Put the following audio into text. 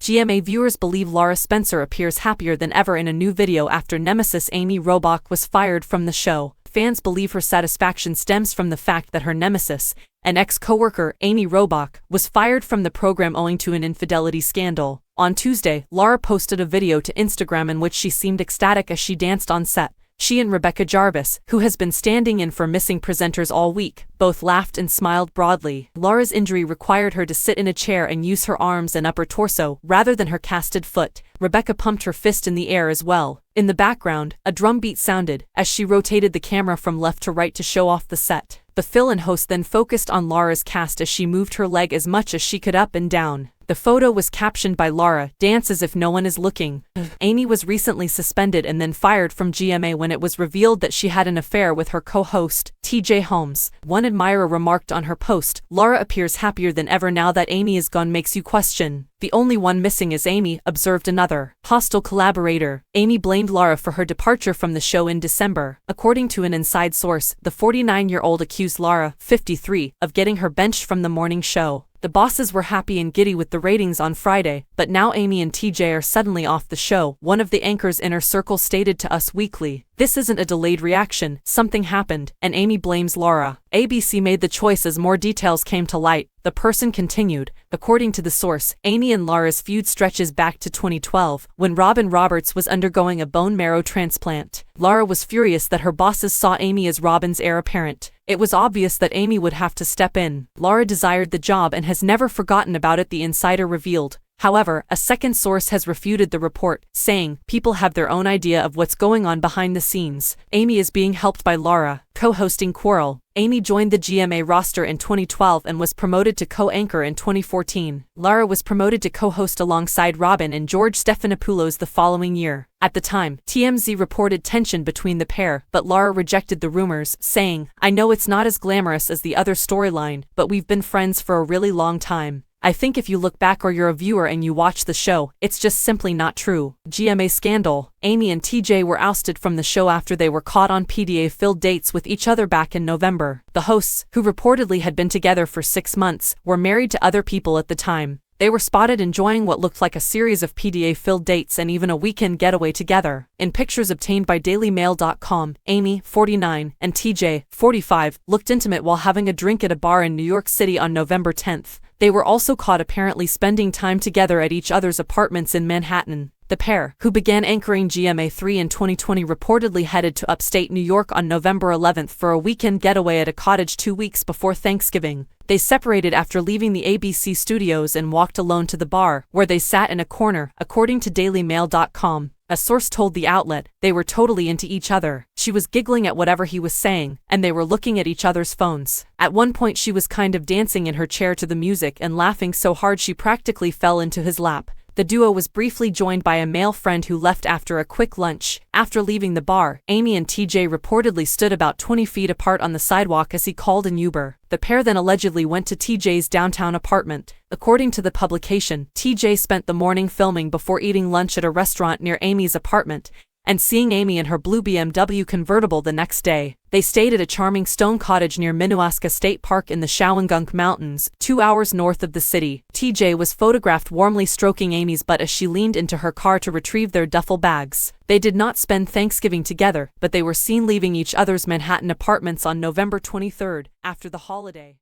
GMA viewers believe Laura Spencer appears happier than ever in a new video after nemesis Amy Robach was fired from the show. Fans believe her satisfaction stems from the fact that her nemesis, an ex-coworker, Amy Robach, was fired from the program owing to an infidelity scandal. On Tuesday, Laura posted a video to Instagram in which she seemed ecstatic as she danced on set. She and Rebecca Jarvis, who has been standing in for missing presenters all week, both laughed and smiled broadly. Laura's injury required her to sit in a chair and use her arms and upper torso, rather than her casted foot. Rebecca pumped her fist in the air as well. In the background, a drum beat sounded, as she rotated the camera from left to right to show off the set. The fill-in host then focused on Laura's cast as she moved her leg as much as she could up and down. The photo was captioned by Laura, "Dance as if no one is looking." Amy was recently suspended and then fired from GMA when it was revealed that she had an affair with her co-host, TJ Holmes. One admirer remarked on her post, "Laura appears happier than ever now that Amy is gone, makes you question. The only one missing is Amy," observed another. Hostile collaborator. Amy blamed Laura for her departure from the show in December. According to an inside source, the 49-year-old accused Laura, 53, of getting her benched from the morning show. The bosses were happy and giddy with the ratings on Friday, but now Amy and TJ are suddenly off the show, one of the anchors' inner circle stated to Us Weekly. "This isn't a delayed reaction, something happened," and Amy blames Laura. ABC made the choice as more details came to light, the person continued. According to the source, Amy and Laura's feud stretches back to 2012, when Robin Roberts was undergoing a bone marrow transplant. Laura was furious that her bosses saw Amy as Robin's heir apparent. It was obvious that Amy would have to step in. Laura desired the job and has never forgotten about it, the insider revealed. However, a second source has refuted the report, saying, "People have their own idea of what's going on behind the scenes. Amy is being helped by Laura." Co-hosting quarrel. Amy joined the GMA roster in 2012 and was promoted to co-anchor in 2014. Laura was promoted to co-host alongside Robin and George Stephanopoulos the following year. At the time, TMZ reported tension between the pair, but Laura rejected the rumors, saying, "I know it's not as glamorous as the other storyline, but we've been friends for a really long time. I think if you look back or you're a viewer and you watch the show, it's just simply not true." GMA scandal. Amy and TJ were ousted from the show after they were caught on PDA-filled dates with each other back in November. The hosts, who reportedly had been together for 6 months, were married to other people at the time. They were spotted enjoying what looked like a series of PDA-filled dates and even a weekend getaway together. In pictures obtained by DailyMail.com, Amy, 49, and TJ, 45, looked intimate while having a drink at a bar in New York City on November 10th. They were also caught apparently spending time together at each other's apartments in Manhattan. The pair, who began anchoring GMA3 in 2020, reportedly headed to upstate New York on November 11th for a weekend getaway at a cottage 2 weeks before Thanksgiving. They separated after leaving the ABC studios and walked alone to the bar, where they sat in a corner, according to DailyMail.com. A source told the outlet, "They were totally into each other. She was giggling at whatever he was saying, and they were looking at each other's phones. At one point she was kind of dancing in her chair to the music and laughing so hard she practically fell into his lap." The duo was briefly joined by a male friend who left after a quick lunch. After leaving the bar, Amy and TJ reportedly stood about 20 feet apart on the sidewalk as he called an Uber. The pair then allegedly went to TJ's downtown apartment. According to the publication, TJ spent the morning filming before eating lunch at a restaurant near Amy's apartment, and seeing Amy in her blue BMW convertible the next day. They stayed at a charming stone cottage near Minnewaska State Park in the Shawangunk Mountains, 2 hours north of the city. TJ was photographed warmly stroking Amy's butt as she leaned into her car to retrieve their duffel bags. They did not spend Thanksgiving together, but they were seen leaving each other's Manhattan apartments on November 23rd, after the holiday.